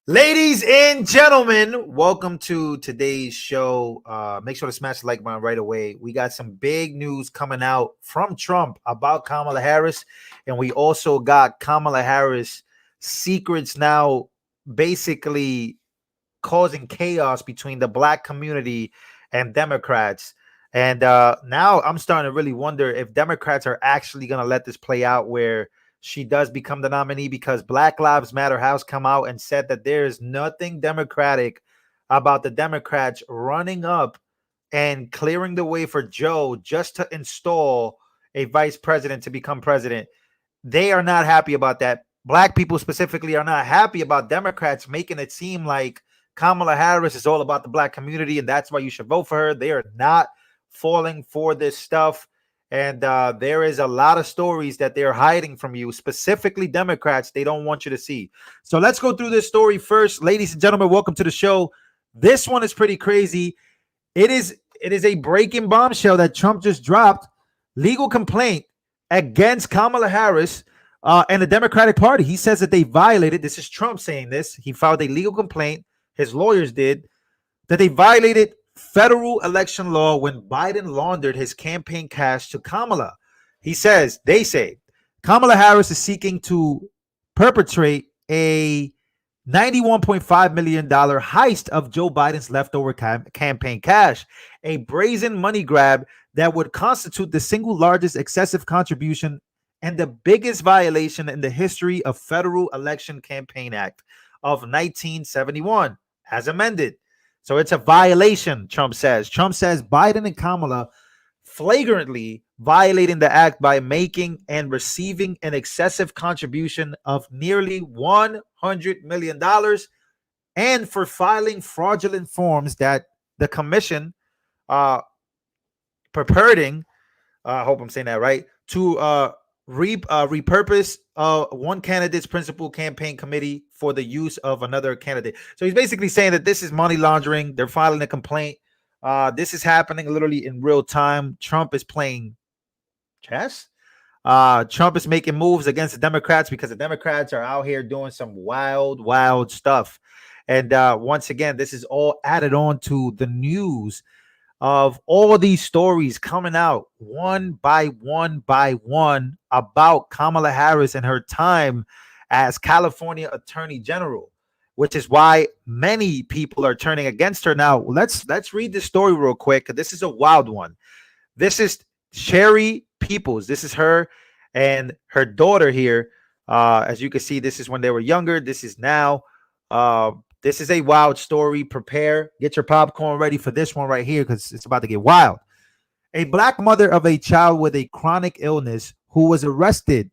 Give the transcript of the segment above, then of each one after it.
Ladies and gentlemen, welcome to today's show. Make sure to smash the like button right away. We got some big news coming out from Trump about Kamala Harris, and we also got Kamala Harris secrets now basically causing chaos between the black community and Democrats. And now I'm starting to really wonder if Democrats are actually going to let this play out where she does become the nominee, because Black Lives Matter House come out and said that there is nothing democratic about the Democrats running up and clearing the way for Joe just to install a vice president to become president. They are not happy about that. Black people specifically are not happy about Democrats making it seem like Kamala Harris is all about the black community and that's why you should vote for her. They are not falling for this stuff. And there is a lot of stories that they're hiding from you, specifically Democrats. They don't want you to see. So let's go through this story first. Ladies and gentlemen, welcome to the show. This one is pretty crazy. It is a breaking bombshell that Trump just dropped. Legal complaint against Kamala Harris and the Democratic Party. He says that they violated, this is Trump saying this, he filed a legal complaint, his lawyers did, that they violated federal election law when Biden laundered his campaign cash to Kamala. They say, Kamala Harris is seeking to perpetrate a $91.5 million heist of Joe Biden's leftover campaign cash, a brazen money grab that would constitute the single largest excessive contribution and the biggest violation in the history of Federal Election Campaign Act of 1971, as amended. So it's a violation, Trump says. Trump says Biden and Kamala flagrantly violating the act by making and receiving an excessive contribution of nearly $100 million and for filing fraudulent forms that the commission purporting, I hope I'm saying that right, to repurpose one candidate's principal campaign committee for the use of another candidate. So he's basically saying that this is money laundering. They're filing a complaint. This is happening literally in real time. Trump is playing chess. Trump is making moves against the Democrats because the Democrats are out here doing some wild stuff. And once again, this is all added on to the news of all these stories coming out one by one about Kamala Harris and her time as California Attorney General, which is why many people are turning against her. Now, let's read this story real quick. This is a wild one. This is Sherry Peoples. This is her and her daughter here. As you can see, this is when they were younger. This is now. This is a wild story. Prepare. Get your popcorn ready for this one right here because it's about to get wild. A black mother of a child with a chronic illness who was arrested.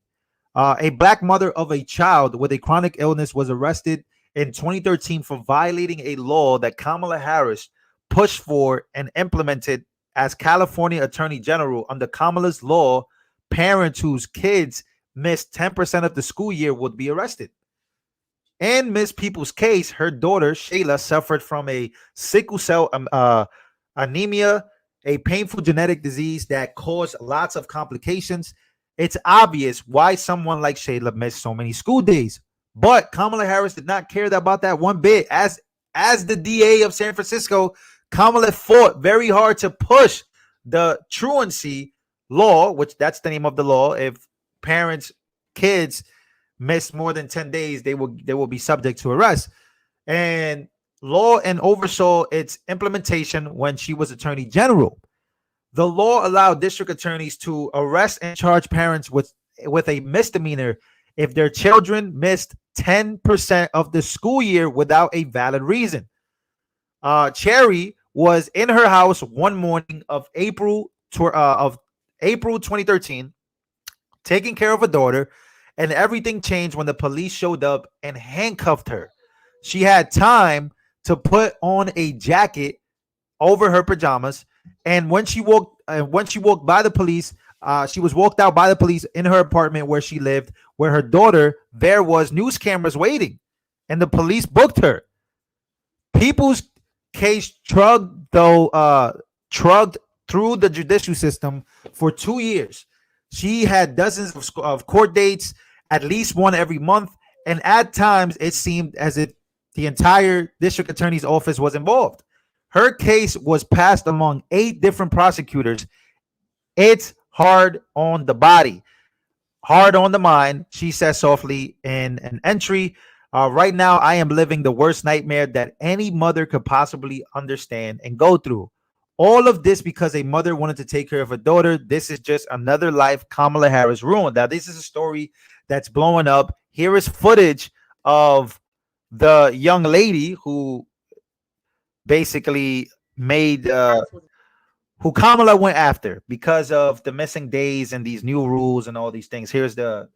A black mother of a child with a chronic illness was arrested in 2013 for violating a law that Kamala Harris pushed for and implemented as California Attorney General. Under Kamala's law, parents whose kids missed 10% of the school year would be arrested. In Miss People's case, her daughter, Shayla, suffered from a sickle cell anemia, a painful genetic disease that caused lots of complications. It's obvious why someone like Shayla missed so many school days. But Kamala Harris did not care about that one bit. As the DA of San Francisco, Kamala fought very hard to push the truancy law, which that's the name of the law. If parents, kids miss more than 10 days, they will be subject to arrest. And law and oversaw its implementation when she was Attorney General. The law allowed district attorneys to arrest and charge parents with a misdemeanor if their children missed 10% of the school year without a valid reason. Cherry was in her house one morning of April 2013, taking care of a daughter, and everything changed when the police showed up and handcuffed her. She had time to put on a jacket over her pajamas, and when she walked by the police, she was walked out by the police in her apartment where she lived, where her daughter, there was news cameras waiting, and the police booked her. People's case trudged through the judicial system for 2 years. She had dozens of court dates, at least one every month, and at times it seemed as if The entire district attorney's office was involved. Her case was passed among 8 different prosecutors. It's hard on the body, hard on the mind, she says softly in an entry. Right now, I am living the worst nightmare that any mother could possibly understand and go through. All of this because a mother wanted to take care of her daughter. This is just another life Kamala Harris ruined. Now, this is a story that's blowing up. Here is footage of the young lady who basically made who Kamala went after because of the missing days and these new rules and all these things. Here's the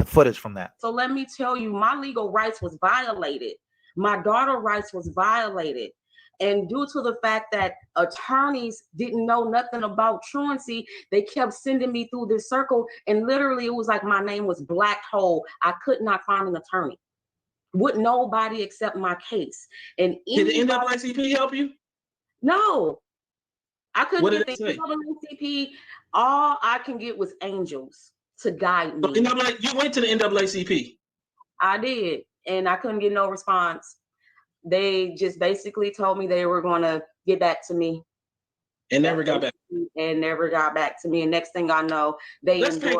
footage from that. So let me tell you, my legal rights was violated. My daughter's rights was violated. And due to the fact that attorneys didn't know nothing about truancy, they kept sending me through this circle. And literally, it was like my name was black hole. I could not find an attorney. Would nobody accept my case. And did the NAACP help you? No. I couldn't get the NAACP. All I can get was angels to guide me. You went to the NAACP. I did. And I couldn't get no response. They just basically told me they were going to get back to me. And never got back. And never got back to me. And next thing I know, they actually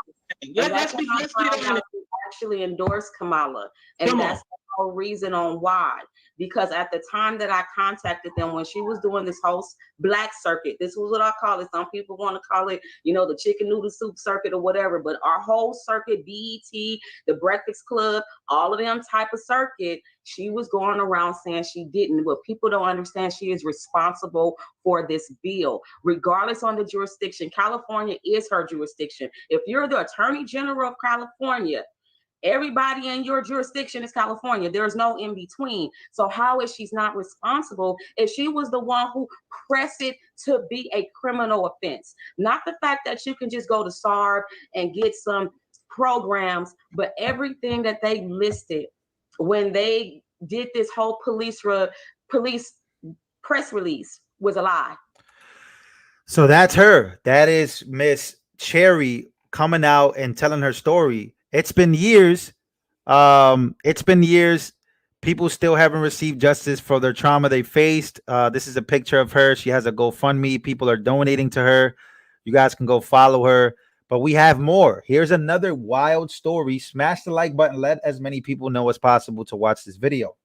endorsed Kamala. And that's the whole reason on why. Because at the time that I contacted them, when she was doing this whole black circuit, this was what I call it. Some people want to call it, the chicken noodle soup circuit or whatever. But our whole circuit, BET, the Breakfast Club, all of them type of circuit, she was going around saying she didn't. But people don't understand she is responsible for this bill, regardless on the jurisdiction. California is her jurisdiction. If you're the Attorney General of California, everybody in your jurisdiction is California. There's no in between. So how is she's not responsible if she was the one who pressed it to be a criminal offense? Not the fact that you can just go to SARB and get some programs, but everything that they listed when they did this whole police press release was a lie. So that's her. That is Miss Cherry coming out and telling her story. It's been years. People still haven't received justice for their trauma they faced. This is a picture of her. She has a GoFundMe. People are donating to her. You guys can go follow her. But we have more. Here's another wild story. Smash the like button. Let as many people know as possible to watch this video.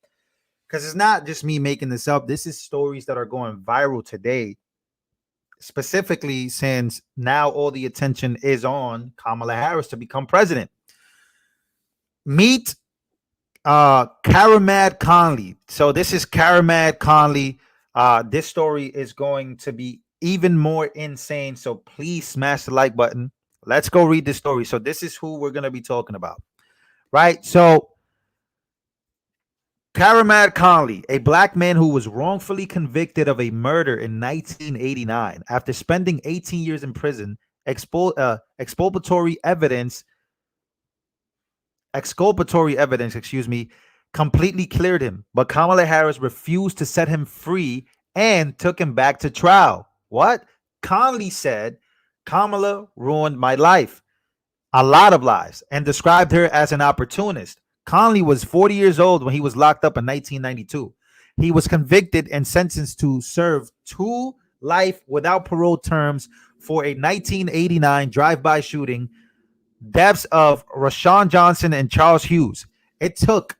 Because it's not just me making this up. This is stories that are going viral today. Specifically, since now all the attention is on Kamala Harris to become president. Meet Karamad Conley. So this is Karamad Conley. This story is going to be even more insane. So please smash the like button. Let's go read the story. So this is who we're going to be talking about. Right? So Karamad Conley, a black man who was wrongfully convicted of a murder in 1989 after spending 18 years in prison, exculpatory evidence, completely cleared him. But Kamala Harris refused to set him free and took him back to trial. What? Conley said, Kamala ruined my life, a lot of lives, and described her as an opportunist. Conley was 40 years old when he was locked up in 1992. He was convicted and sentenced to serve 2 life without parole terms for a 1989 drive-by shooting, deaths of Rashawn Johnson and Charles Hughes. It took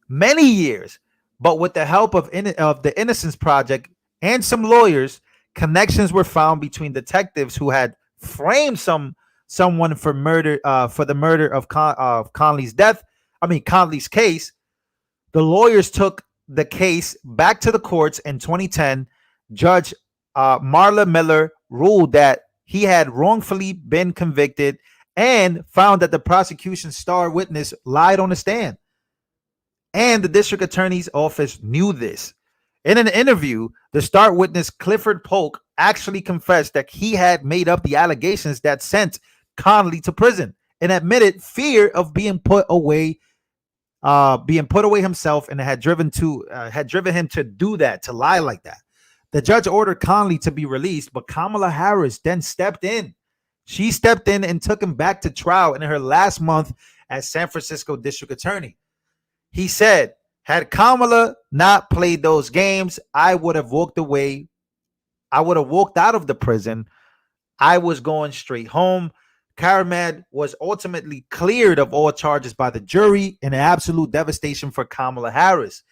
many years, but with the help of the Innocence Project and some lawyers, connections were found between detectives who had framed someone for murder, for the murder of Conley's case. The lawyers took the case back to the courts in 2010. Judge Marla Miller ruled that he had wrongfully been convicted and found that the prosecution's star witness lied on the stand. And the district attorney's office knew this. In an interview, the star witness Clifford Polk actually confessed that he had made up the allegations that sent Conley to prison and admitted fear of being put away himself, and had driven him to do that, to lie like that. The judge ordered Conley to be released, but Kamala Harris then stepped in. She stepped in and took him back to trial in her last month as San Francisco district attorney. He said, Had Kamala not played those games, I would have walked away. I would have walked out of the prison. I was going straight home. Karamad was ultimately cleared of all charges by the jury in absolute devastation for Kamala Harris.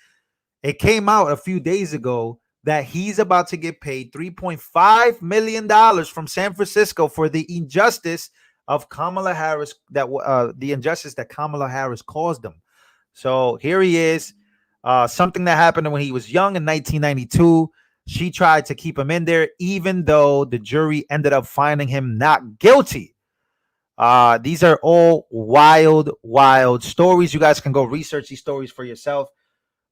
It came out a few days ago that he's about to get paid $3.5 million from San Francisco for the injustice of Kamala Harris, the injustice that Kamala Harris caused him. So here he is. Something that happened when he was young in 1992. She tried to keep him in there, even though the jury ended up finding him not guilty. These are all wild, wild stories. You guys can go research these stories for yourself.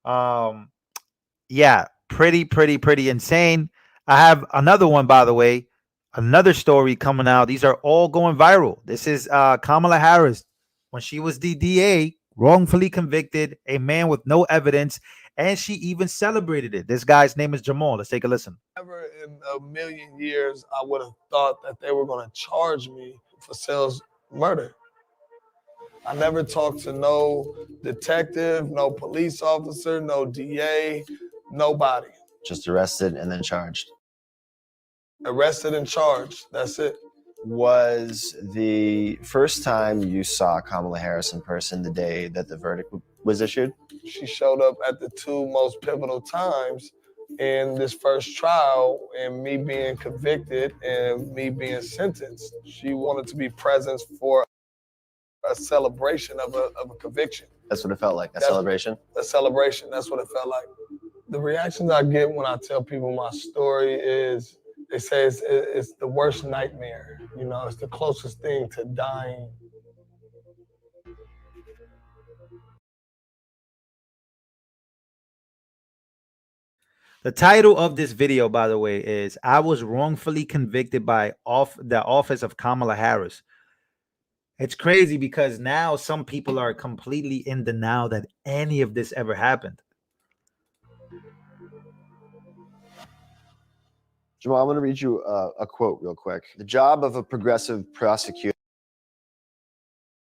Yeah, pretty insane. I have another one, by the way, another story coming out. These are all going viral. This is Kamala Harris when she was the DA, wrongfully convicted a man with no evidence, and she even celebrated it. This guy's name is Jamal. Let's take a listen. Never in a million years I would have thought that they were going to charge me for Sales murder. I never talked to no detective, no police officer, no DA, nobody. Just arrested and then charged. Arrested and charged. That's it. Was the first time you saw Kamala Harris in person the day that the verdict was issued? She showed up at the two most pivotal times in this first trial, and me being convicted and me being sentenced. She wanted to be present for a celebration of a conviction. That's what it felt like, a celebration? A celebration, that's what it felt like. The reactions I get when I tell people my story is, they say it's the worst nightmare. You know, it's the closest thing to dying. The title of this video, by the way, is I was wrongfully convicted by the office of Kamala Harris. It's crazy because now some people are completely in denial that any of this ever happened. Jamal, I'm going to read you a quote real quick. The job of a progressive prosecutor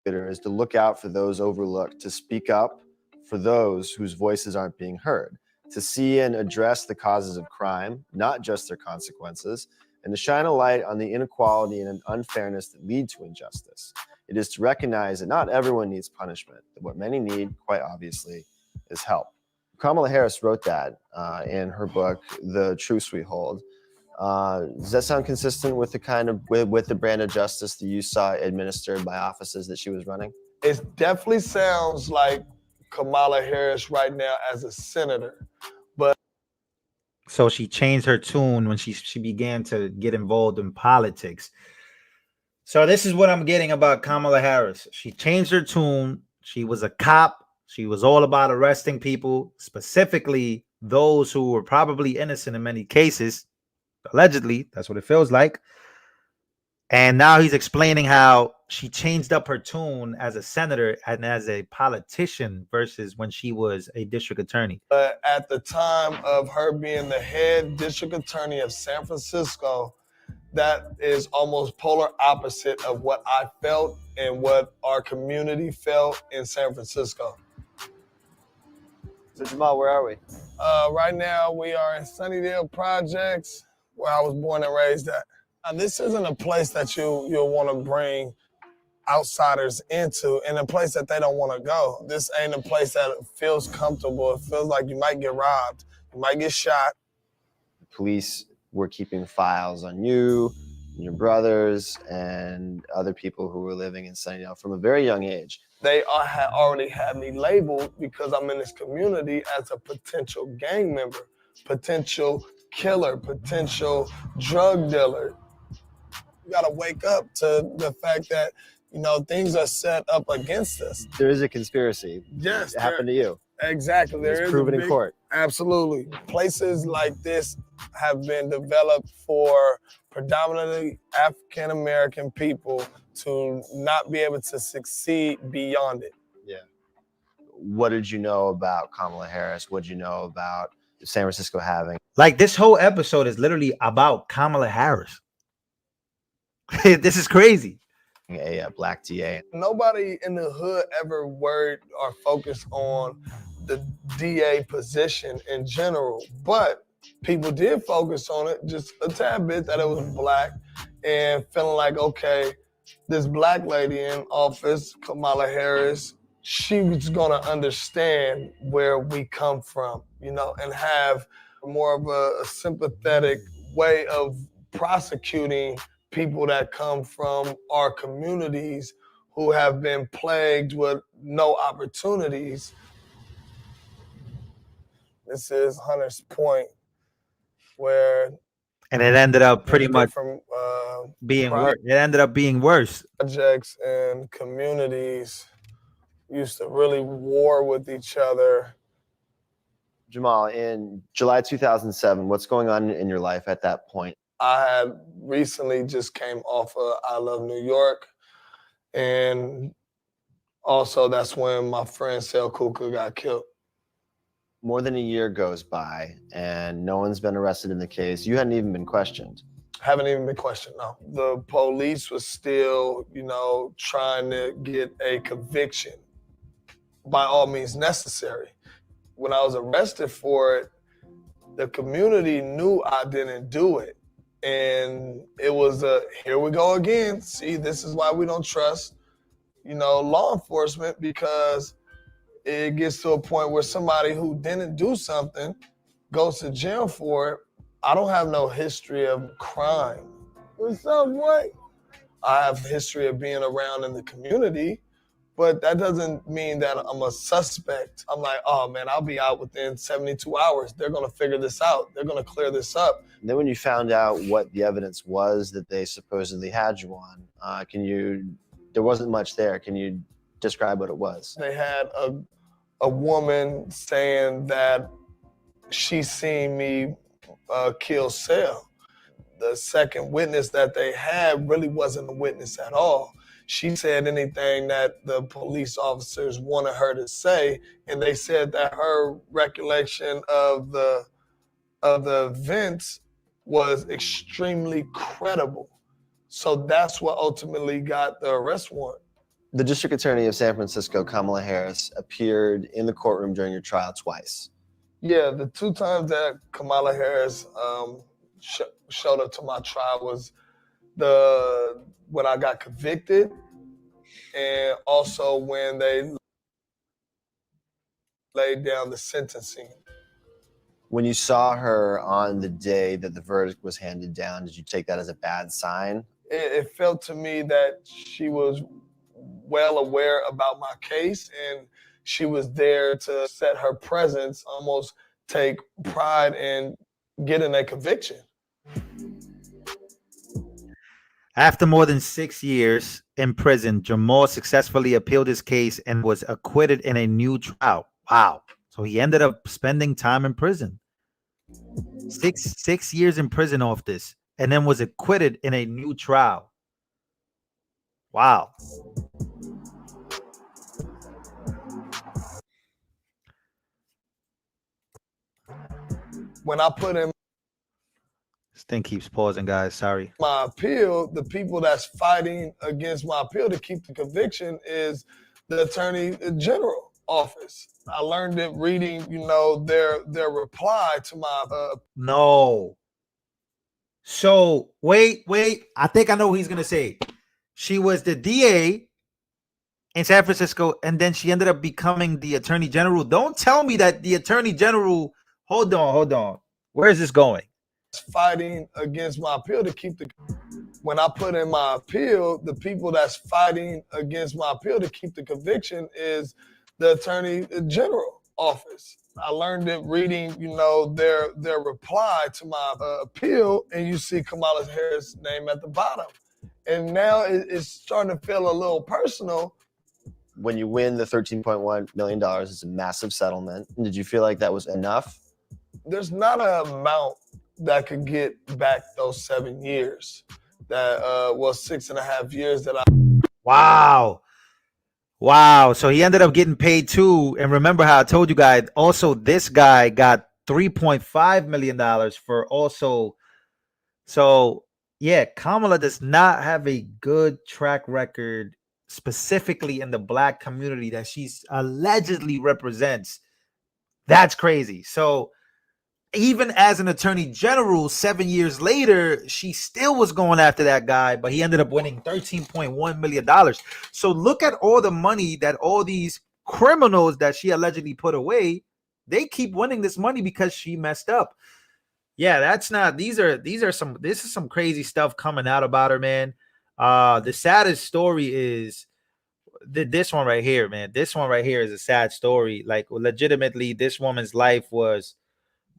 is to look out for those overlooked, to speak up for those whose voices aren't being heard, to see and address the causes of crime, not just their consequences, and to shine a light on the inequality and unfairness that lead to injustice. It is to recognize that not everyone needs punishment, that what many need, quite obviously, is help. Kamala Harris wrote that in her book, The Truth We Hold. Does that sound consistent with the kind of with the brand of justice that you saw administered by offices that she was running? It definitely sounds like Kamala Harris right now as a senator, but so she changed her tune when she began to get involved in politics. So this is what I'm getting about Kamala Harris. She changed her tune. She was a cop. She was all about arresting people, specifically those who were probably innocent in many cases. Allegedly, that's what it feels like. And now he's explaining how she changed up her tune as a senator and as a politician versus when she was a district attorney. At the time of her being the head district attorney of San Francisco, that is almost polar opposite of what I felt and what our community felt in San Francisco. So Jamal, where are we? Right now we are in Sunnydale Projects, where I was born and raised at. This isn't a place that you'll want to bring outsiders into, and a place that they don't want to go. This ain't a place that feels comfortable. It feels like you might get robbed, you might get shot. Police were keeping files on you, and your brothers, and other people who were living in Sunnydale from a very young age. They already had me labeled, because I'm in this community, as a potential gang member, potential killer, potential drug dealer. You gotta wake up to the fact that, you know, things are set up against us. There is a conspiracy. Yes. It happened to you. Exactly. There is proven in court. Absolutely. Places like this have been developed for predominantly African-American people to not be able to succeed beyond it. Yeah. What did you know about Kamala Harris? What did you know about San Francisco having? Like, this whole episode is literally about Kamala Harris. This is crazy. A black DA. Nobody in the hood ever worried or focused on the DA position in general, but people did focus on it just a tad bit, that it was black, and feeling like, okay, this black lady in office, Kamala Harris, she was gonna understand where we come from, you know, and have more of a sympathetic way of prosecuting people that come from our communities who have been plagued with no opportunities. This is Hunter's Point, where And it ended up pretty much from being worse. It ended up being worse. projects and communities used to really war with each other. Jamal, in July 2007, what's going on in your life at that point? I had recently just came off of I Love New York, and also that's when my friend Sel Kuka got killed. More than a year goes by and no one's been arrested in the case. You hadn't even been questioned. Haven't even been questioned, no. The police was still, you know, trying to get a conviction by all means necessary. When I was arrested for it, the community knew I didn't do it. And it was here we go again. See, this is why we don't trust, you know, law enforcement, because it gets to a point where somebody who didn't do something goes to jail for it. I don't have no history of crime. What's up, boy? I have a history of being around in the community, but that doesn't mean that I'm a suspect. I'm like, oh man, I'll be out within 72 hours. They're gonna figure this out. They're gonna clear this up. And then when you found out what the evidence was that they supposedly had you on, there wasn't much there. Can you describe what it was? They had a woman saying that she seen me kill Sel. The second witness that they had really wasn't a witness at all. She said anything that the police officers wanted her to say, and they said that her recollection of the events was extremely credible. So that's what ultimately got the arrest warrant. The District Attorney of San Francisco, Kamala Harris, appeared in the courtroom during your trial twice. Yeah, the two times that Kamala Harris showed up to my trial was when I got convicted, and also when they laid down the sentencing. When you saw her on the day that the verdict was handed down, did you take that as a bad sign? It felt to me that she was well aware about my case, and she was there to set her presence, almost take pride in getting a conviction. After more than 6 years in prison, Jamal successfully appealed his case and was acquitted in a new trial. Wow. So he ended up spending time in prison. Six years in prison off this, and then was acquitted in a new trial. Wow. When I put in This thing keeps pausing, guys. Sorry. my appeal, the people that's fighting against my appeal to keep the conviction is the Attorney General office. I learned it reading, you know, their reply to my No. So wait. I think I know what he's gonna say. She was the DA in San Francisco, and then she ended up becoming the Attorney General. Don't tell me that the Attorney General. Hold on. Where is this going? fighting against my appeal to keep the. When I put in my appeal, the people that's fighting against my appeal to keep the conviction is the Attorney General office. I learned it reading, you know, their reply to my appeal, and you see Kamala Harris' name at the bottom. And now it's starting to feel a little personal. When you win the $13.1 million, it's a massive settlement. Did you feel like that was enough? There's not an amount that could get back those 7 years. That was 6.5 years that I. Wow. So he ended up getting paid too. And remember how I told you guys, also this guy got $3.5 million for also. So yeah, Kamala does not have a good track record, specifically in the Black community that she's allegedly represents. That's crazy. So even as an attorney general, 7 years later, she still was going after that guy, but he ended up winning $13.1 million. So look at all the money that all these criminals that she allegedly put away, they keep winning this money because she messed up. Yeah, that's not, this is some crazy stuff coming out about her, man. The saddest story is this one right here, man. This one right here is a sad story. Like, legitimately, this woman's life was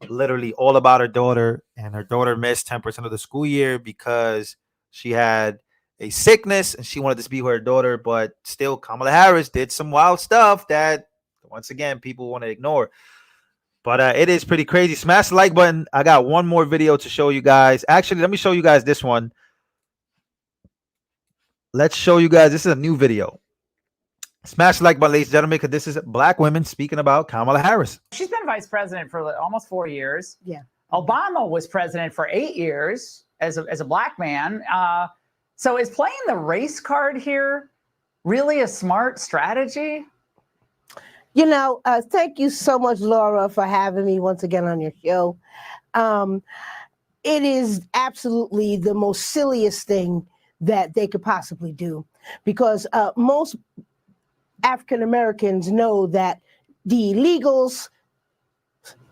literally all about her daughter, and her daughter missed 10% of the school year because she had a sickness and she wanted to be with her daughter. But still, Kamala Harris did some wild stuff that, once again, people want to ignore. But it is pretty crazy. Smash the like button. I got one more video to show you guys. Actually, let me show you guys this one. Let's show you guys. This is a new video. Smash the like button, ladies and gentlemen, because this is black women speaking about Kamala Harris. She's been vice president for almost 4 years. Yeah. Obama was president for 8 years as a black man. So is playing the race card here really a smart strategy? You know, thank you so much, Laura, for having me once again on your show. It is absolutely the most silliest thing that they could possibly do, because most African Americans know that the illegals'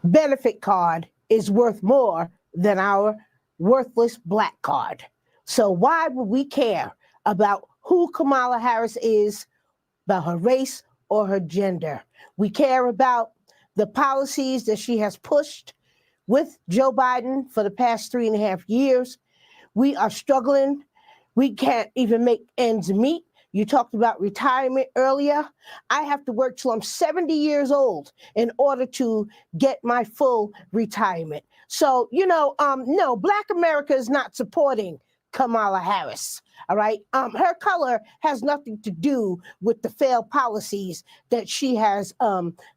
benefit card is worth more than our worthless black card. So why would we care about who Kamala Harris is, about her race or her gender? We care about the policies that she has pushed with Joe Biden for the past 3.5 years. We are struggling. We can't even make ends meet. You talked about retirement earlier. I have to work till I'm 70 years old in order to get my full retirement. So, you know, no, Black America is not supporting Kamala Harris. All right. Her color has nothing to do with the failed policies that she has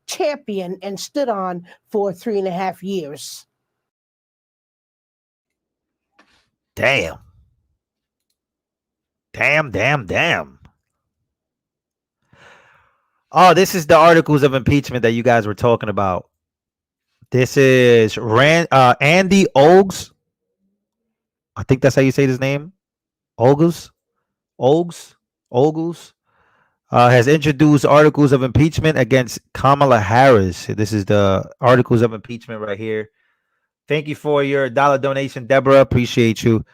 championed and stood on for 3.5 years. Damn. Damn. Oh, this is the articles of impeachment that you guys were talking about. This is Andy Ogles. I think that's how you say his name. Ogles has introduced articles of impeachment against Kamala Harris. This is the articles of impeachment right here. Thank you for your dollar donation, Deborah. Appreciate you.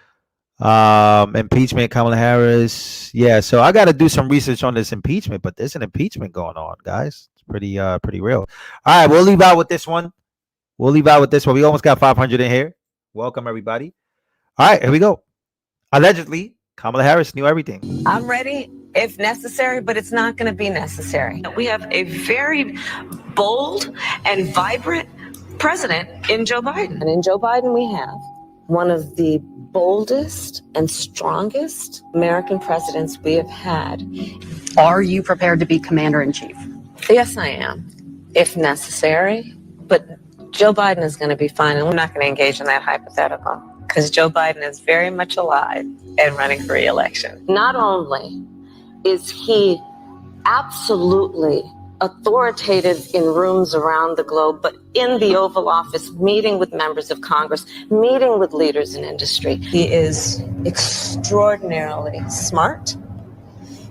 Impeachment, Kamala Harris. Yeah, so I got to do some research on this impeachment, but there's an impeachment going on, guys. It's pretty real. All right, we'll leave out with this one. We almost got 500 in here. Welcome, everybody. All right, here we go. Allegedly, Kamala Harris knew everything. I'm ready if necessary, but it's not going to be necessary. We have a very bold and vibrant president in Joe Biden. And in Joe Biden, we have one of the boldest and strongest American presidents we have had. Are you prepared to be commander-in-chief? Yes, I am, if necessary. But Joe Biden is going to be fine, and we're not going to engage in that hypothetical, because Joe Biden is very much alive and running for re-election. Not only is he absolutely authoritative in rooms around the globe, but in the Oval Office, meeting with members of Congress, meeting with leaders in industry. He is extraordinarily smart.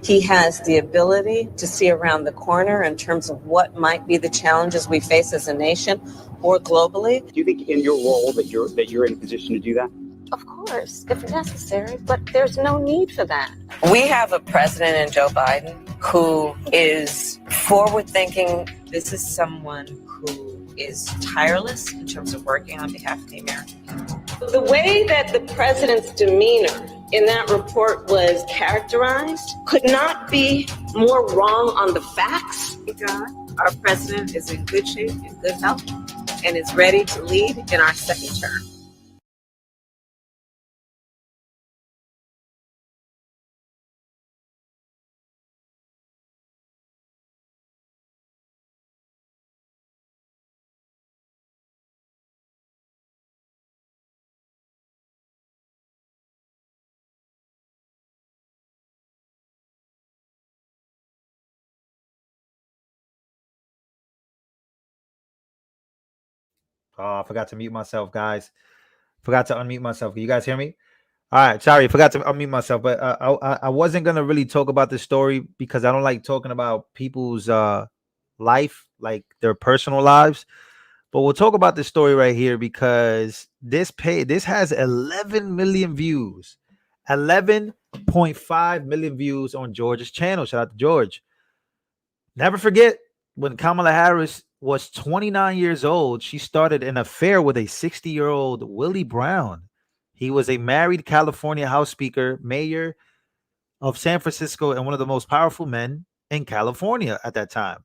He has the ability to see around the corner in terms of what might be the challenges we face as a nation or globally. Do you think in your role that you're in a position to do that? Of course, if necessary, but there's no need for that. We have a president in Joe Biden who is forward-thinking. This is someone who is tireless in terms of working on behalf of the American people. The way that the president's demeanor in that report was characterized could not be more wrong on the facts. God, our president is in good shape, in good health, and is ready to lead in our second term. Oh, I forgot to mute myself, guys. Forgot to unmute myself. Can you guys hear me? All right, sorry, forgot to unmute myself. But I wasn't gonna really talk about this story because I don't like talking about people's life, like their personal lives. But we'll talk about this story right here because this has 11 million views, 11.5 million views on George's channel. Shout out to George. Never forget when Kamala Harris was 29 years old, she started an affair with a 60-year-old Willie Brown. He was a married California House Speaker, mayor of San Francisco, and one of the most powerful men in California at that time.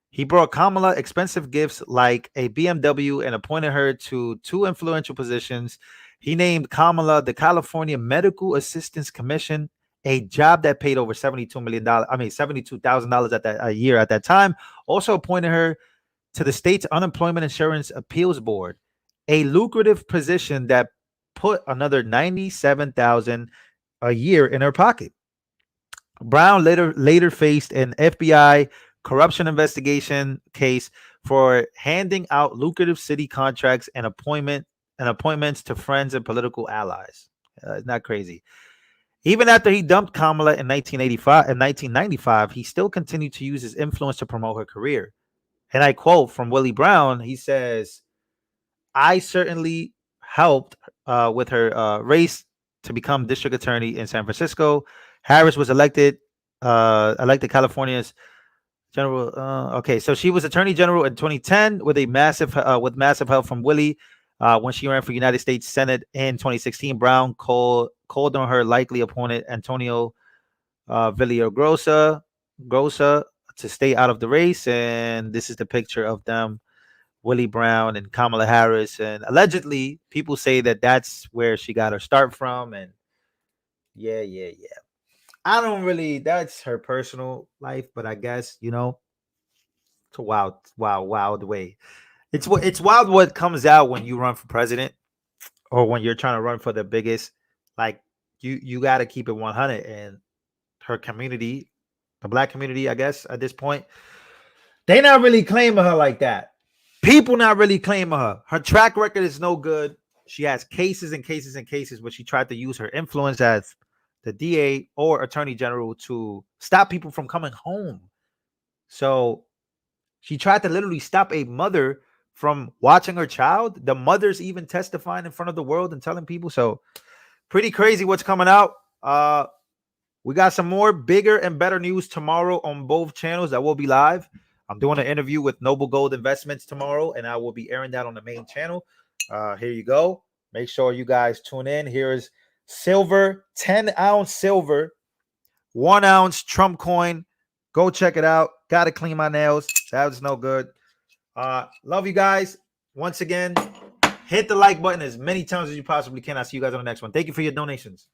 He brought Kamala expensive gifts like a BMW and appointed her to 2 influential positions. He named Kamala the California Medical Assistance Commission, a job that paid over $72,000 at that a year at that time. Also appointed her to the state's Unemployment Insurance Appeals Board, a lucrative position that put another $97,000 a year in her pocket. Brown later faced an FBI corruption investigation case for handing out lucrative city contracts and appointments to friends and political allies. Isn't that crazy? Even after he dumped Kamala in 1995, he still continued to use his influence to promote her career. And I quote from Willie Brown, he says, "I certainly helped with her race to become district attorney in San Francisco. Harris was elected California's general. Okay, so she was attorney general in 2010 with massive help from Willie. When she ran for United States Senate in 2016, Brown called on her likely opponent Antonio Villagrosa to stay out of the race. And this is the picture of them, Willie Brown and Kamala Harris. And allegedly, people say that that's where she got her start from. And yeah. I don't really, that's her personal life, but I guess, it's a wild way. It's wild what comes out when you run for president or when you're trying to run for the biggest. Like, you got to keep it 100. And her community, the Black community, I guess, at this point, they not really claiming her like that. People not really claiming her. Her track record is no good. She has cases and cases and cases where she tried to use her influence as the DA or attorney general to stop people from coming home. So she tried to literally stop a mother from watching her child. The mother's even testifying in front of the world and telling people. So pretty crazy what's coming out. We got some more bigger and better news tomorrow on both channels that will be live. I'm doing an interview with Noble Gold Investments tomorrow, and I will be airing that on the main channel. Here you go. Make sure you guys tune in. Here is silver, 10-ounce silver, 1-ounce Trump coin. Go check it out. Got to clean my nails. That was no good. Love you guys. Once again, hit the like button as many times as you possibly can. I'll see you guys on the next one. Thank you for your donations.